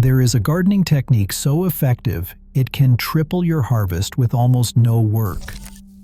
There is a gardening technique so effective, it can triple your harvest with almost no work.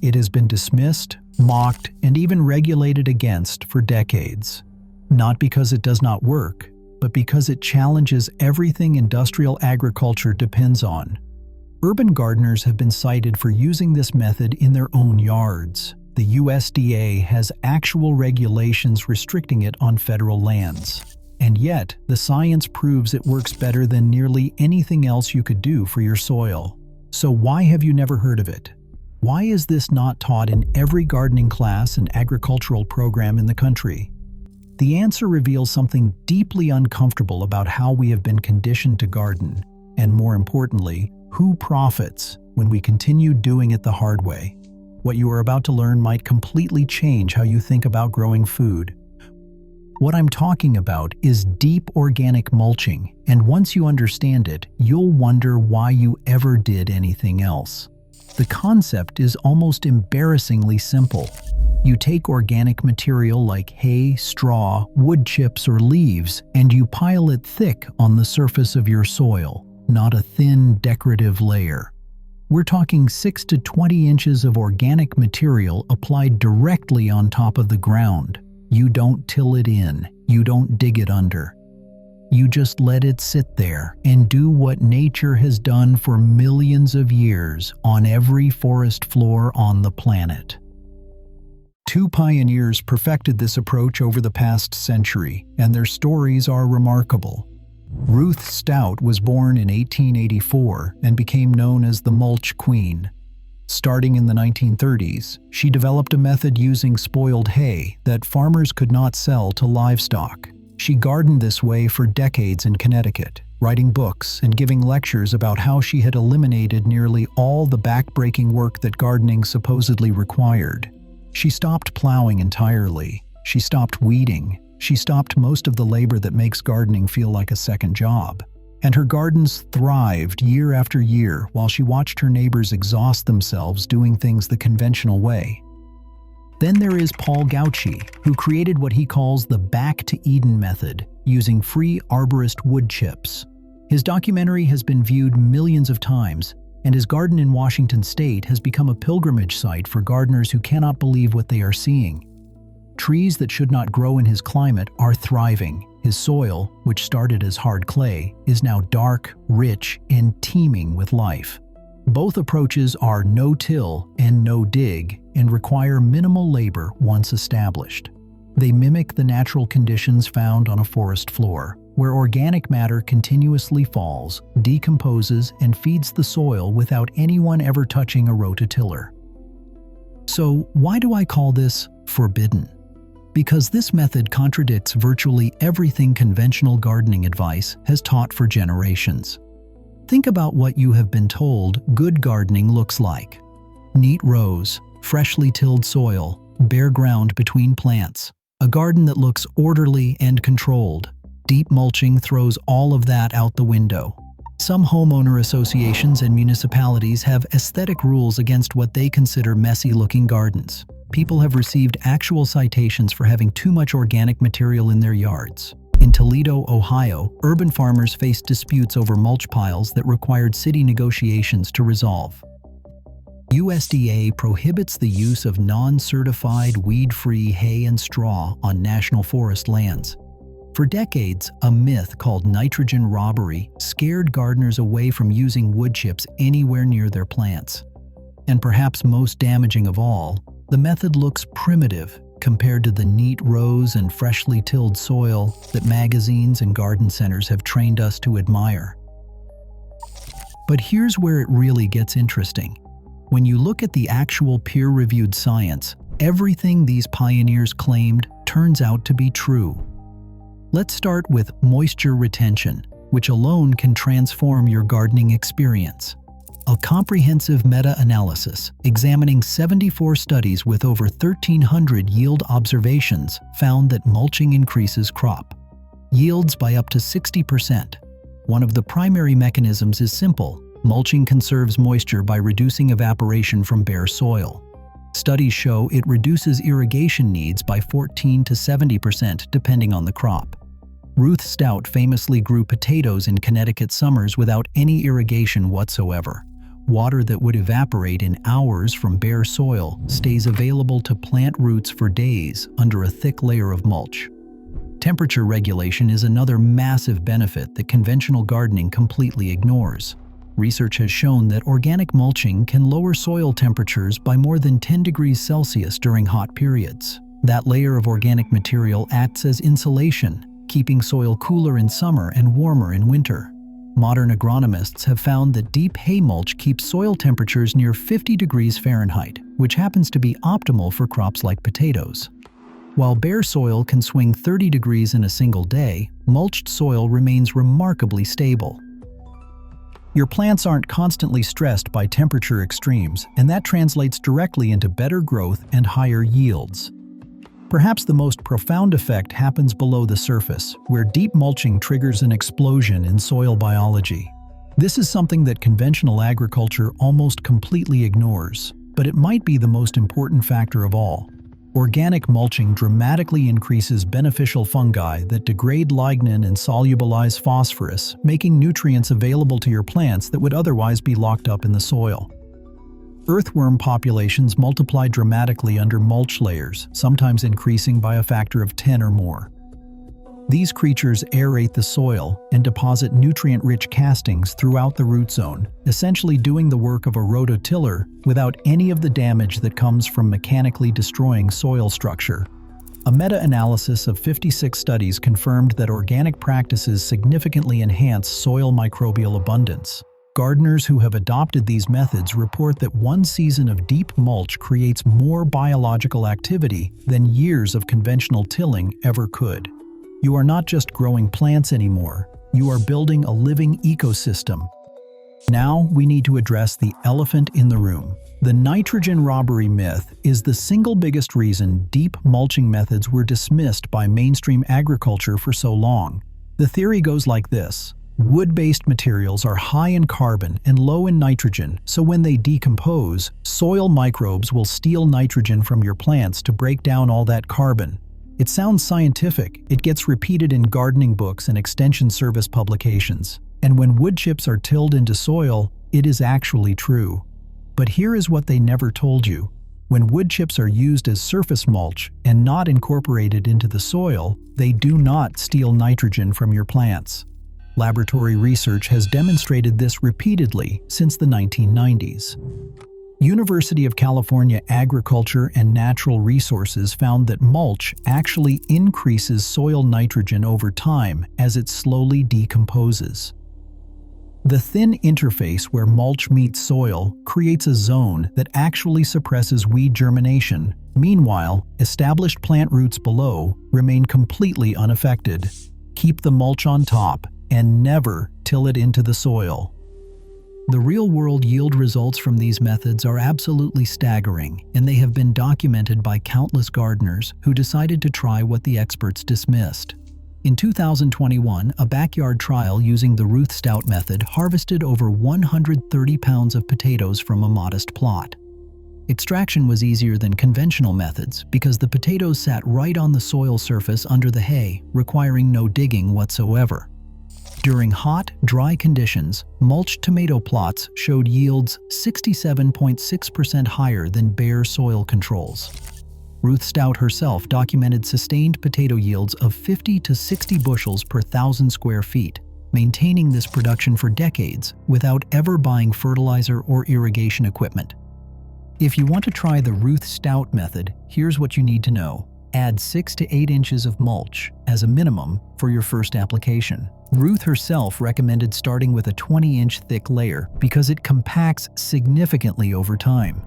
It has been dismissed, mocked, and even regulated against for decades. Not because it does not work, but because it challenges everything industrial agriculture depends on. Urban gardeners have been cited for using this method in their own yards. The USDA has actual regulations restricting it on federal lands. And yet, the science proves it works better than nearly anything else you could do for your soil. So why have you never heard of it? Why is this not taught in every gardening class and agricultural program in the country? The answer reveals something deeply uncomfortable about how we have been conditioned to garden, and more importantly, who profits when we continue doing it the hard way. What you are about to learn might completely change how you think about growing food. What I'm talking about is deep organic mulching, and once you understand it, you'll wonder why you ever did anything else. The concept is almost embarrassingly simple. You take organic material like hay, straw, wood chips, or leaves, and you pile it thick on the surface of your soil, not a thin, decorative layer. We're talking 6 to 20 inches of organic material applied directly on top of the ground. You don't till it in, you don't dig it under. You just let it sit there and do what nature has done for millions of years on every forest floor on the planet. Two pioneers perfected this approach over the past century, and their stories are remarkable. Ruth Stout was born in 1884 and became known as the Mulch Queen. Starting in the 1930s, she developed a method using spoiled hay that farmers could not sell to livestock. She gardened this way for decades in Connecticut, writing books and giving lectures about how she had eliminated nearly all the backbreaking work that gardening supposedly required. She stopped plowing entirely. She stopped weeding. She stopped most of the labor that makes gardening feel like a second job. And her gardens thrived year after year while she watched her neighbors exhaust themselves doing things the conventional way. Then there is Paul Gautschi, who created what he calls the Back to Eden method, using free arborist wood chips. His documentary has been viewed millions of times, and his garden in Washington state has become a pilgrimage site for gardeners who cannot believe what they are seeing. Trees that should not grow in his climate are thriving. His soil, which started as hard clay, is now dark, rich, and teeming with life. Both approaches are no-till and no-dig and require minimal labor once established. They mimic the natural conditions found on a forest floor, where organic matter continuously falls, decomposes, and feeds the soil without anyone ever touching a rototiller. So, why do I call this forbidden? Because this method contradicts virtually everything conventional gardening advice has taught for generations. Think about what you have been told good gardening looks like. Neat rows, freshly tilled soil, bare ground between plants, a garden that looks orderly and controlled. Deep mulching throws all of that out the window. Some homeowner associations and municipalities have aesthetic rules against what they consider messy-looking gardens. People have received actual citations for having too much organic material in their yards. In Toledo, Ohio, urban farmers faced disputes over mulch piles that required city negotiations to resolve. USDA prohibits the use of non-certified weed-free hay and straw on national forest lands. For decades, a myth called nitrogen robbery scared gardeners away from using wood chips anywhere near their plants. And perhaps most damaging of all, the method looks primitive compared to the neat rows and freshly tilled soil that magazines and garden centers have trained us to admire. But here's where it really gets interesting. When you look at the actual peer-reviewed science, everything these pioneers claimed turns out to be true. Let's start with moisture retention, which alone can transform your gardening experience. A comprehensive meta-analysis examining 74 studies with over 1,300 yield observations found that mulching increases crop yields by up to 60%. One of the primary mechanisms is simple. Mulching conserves moisture by reducing evaporation from bare soil. Studies show it reduces irrigation needs by 14 to 70% depending on the crop. Ruth Stout famously grew potatoes in Connecticut summers without any irrigation whatsoever. Water that would evaporate in hours from bare soil stays available to plant roots for days under a thick layer of mulch. Temperature regulation is another massive benefit that conventional gardening completely ignores. Research has shown that organic mulching can lower soil temperatures by more than 10 degrees Celsius during hot periods. That layer of organic material acts as insulation, keeping soil cooler in summer and warmer in winter. Modern agronomists have found that deep hay mulch keeps soil temperatures near 50 degrees Fahrenheit, which happens to be optimal for crops like potatoes. While bare soil can swing 30 degrees in a single day, mulched soil remains remarkably stable. Your plants aren't constantly stressed by temperature extremes, and that translates directly into better growth and higher yields. Perhaps the most profound effect happens below the surface, where deep mulching triggers an explosion in soil biology. This is something that conventional agriculture almost completely ignores, but it might be the most important factor of all. Organic mulching dramatically increases beneficial fungi that degrade lignin and solubilize phosphorus, making nutrients available to your plants that would otherwise be locked up in the soil. Earthworm populations multiply dramatically under mulch layers, sometimes increasing by a factor of 10 or more. These creatures aerate the soil and deposit nutrient-rich castings throughout the root zone, essentially doing the work of a rototiller without any of the damage that comes from mechanically destroying soil structure. A meta-analysis of 56 studies confirmed that organic practices significantly enhance soil microbial abundance. Gardeners who have adopted these methods report that one season of deep mulch creates more biological activity than years of conventional tilling ever could. You are not just growing plants anymore, you are building a living ecosystem. Now we need to address the elephant in the room. The nitrogen robbery myth is the single biggest reason deep mulching methods were dismissed by mainstream agriculture for so long. The theory goes like this. Wood-based materials are high in carbon and low in nitrogen, so when they decompose, soil microbes will steal nitrogen from your plants to break down all that carbon. It sounds scientific, it gets repeated in gardening books and extension service publications. And when wood chips are tilled into soil, it is actually true. But here is what they never told you. When wood chips are used as surface mulch and not incorporated into the soil, they do not steal nitrogen from your plants. Laboratory research has demonstrated this repeatedly since the 1990s. University of California Agriculture and Natural Resources found that mulch actually increases soil nitrogen over time as it slowly decomposes. The thin interface where mulch meets soil creates a zone that actually suppresses weed germination. Meanwhile, established plant roots below remain completely unaffected. Keep the mulch on top and never till it into the soil. The real-world yield results from these methods are absolutely staggering, and they have been documented by countless gardeners who decided to try what the experts dismissed. In 2021, a backyard trial using the Ruth Stout method harvested over 130 pounds of potatoes from a modest plot. Extraction was easier than conventional methods because the potatoes sat right on the soil surface under the hay, requiring no digging whatsoever. During hot, dry conditions, mulched tomato plots showed yields 67.6% higher than bare soil controls. Ruth Stout herself documented sustained potato yields of 50 to 60 bushels per 1,000 square feet, maintaining this production for decades without ever buying fertilizer or irrigation equipment. If you want to try the Ruth Stout method, here's what you need to know. Add 6 to 8 inches of mulch as a minimum for your first application. Ruth herself recommended starting with a 20-inch thick layer because it compacts significantly over time.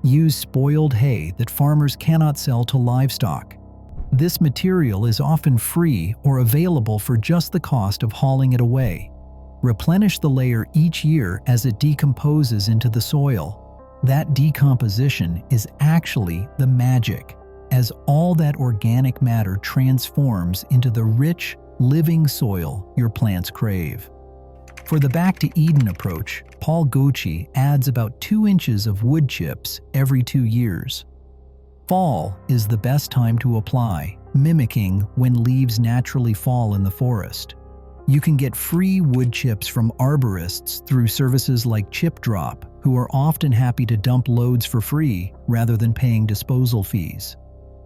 Use spoiled hay that farmers cannot sell to livestock. This material is often free or available for just the cost of hauling it away. Replenish the layer each year as it decomposes into the soil. That decomposition is actually the magic, as all that organic matter transforms into the rich, living soil your plants crave. For the back-to-Eden approach, Paul Gautschi adds about 2 inches of wood chips every 2 years. Fall is the best time to apply, mimicking when leaves naturally fall in the forest. You can get free wood chips from arborists through services like Chip Drop, who are often happy to dump loads for free rather than paying disposal fees.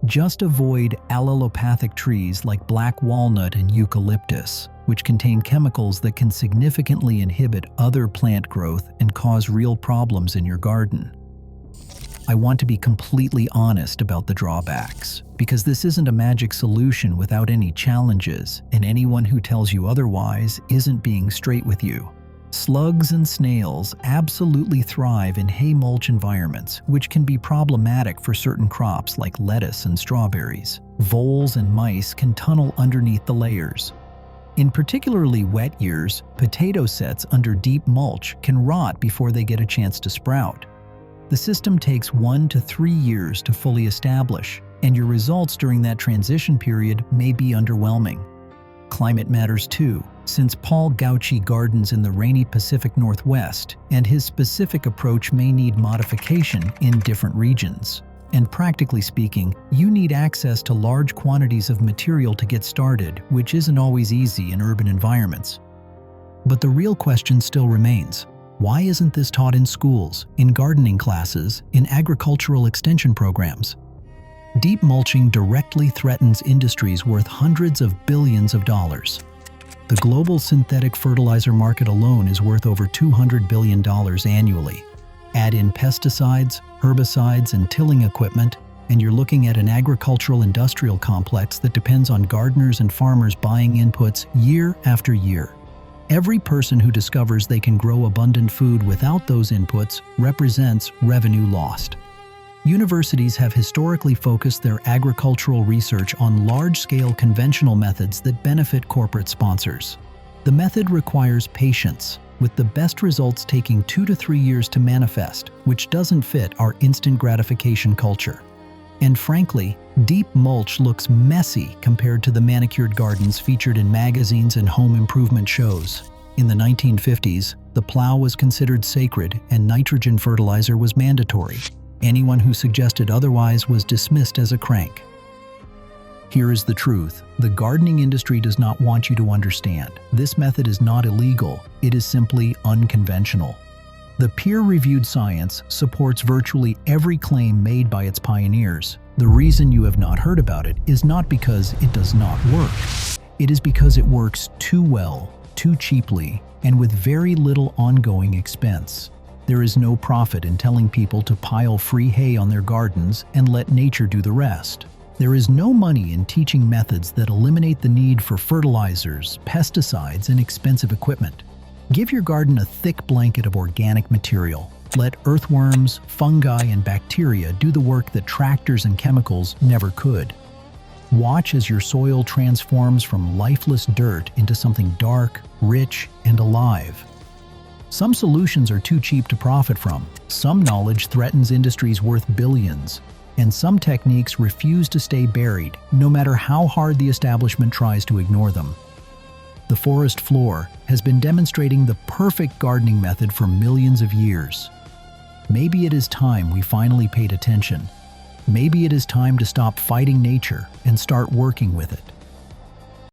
Just avoid allelopathic trees like black walnut and eucalyptus, which contain chemicals that can significantly inhibit other plant growth and cause real problems in your garden. I want to be completely honest about the drawbacks, because this isn't a magic solution without any challenges, and anyone who tells you otherwise isn't being straight with you. Slugs and snails absolutely thrive in hay mulch environments, which can be problematic for certain crops like lettuce and strawberries. Voles and mice can tunnel underneath the layers. In particularly wet years, potato sets under deep mulch can rot before they get a chance to sprout. The system takes 1 to 3 years to fully establish, and your results during that transition period may be underwhelming. Climate matters too, since Paul Gautschi gardens in the rainy Pacific Northwest, and his specific approach may need modification in different regions. And practically speaking, you need access to large quantities of material to get started, which isn't always easy in urban environments. But the real question still remains. Why isn't this taught in schools, in gardening classes, in agricultural extension programs? Deep mulching directly threatens industries worth hundreds of billions of dollars. The global synthetic fertilizer market alone is worth over $200 billion annually. Add in pesticides, herbicides, and tilling equipment, and you're looking at an agricultural industrial complex that depends on gardeners and farmers buying inputs year after year. Every person who discovers they can grow abundant food without those inputs represents revenue lost. Universities have historically focused their agricultural research on large-scale conventional methods that benefit corporate sponsors. The method requires patience, with the best results taking 2 to 3 years to manifest, which doesn't fit our instant gratification culture. And frankly, deep mulch looks messy compared to the manicured gardens featured in magazines and home improvement shows. In the 1950s, the plow was considered sacred and nitrogen fertilizer was mandatory. Anyone who suggested otherwise was dismissed as a crank. Here is the truth. The gardening industry does not want you to understand. This method is not illegal. It is simply unconventional. The peer-reviewed science supports virtually every claim made by its pioneers. The reason you have not heard about it is not because it does not work. It is because it works too well, too cheaply, and with very little ongoing expense. There is no profit in telling people to pile free hay on their gardens and let nature do the rest. There is no money in teaching methods that eliminate the need for fertilizers, pesticides, and expensive equipment. Give your garden a thick blanket of organic material. Let earthworms, fungi, and bacteria do the work that tractors and chemicals never could. Watch as your soil transforms from lifeless dirt into something dark, rich, and alive. Some solutions are too cheap to profit from. Some knowledge threatens industries worth billions. And some techniques refuse to stay buried, no matter how hard the establishment tries to ignore them. The forest floor has been demonstrating the perfect gardening method for millions of years. Maybe it is time we finally paid attention. Maybe it is time to stop fighting nature and start working with it.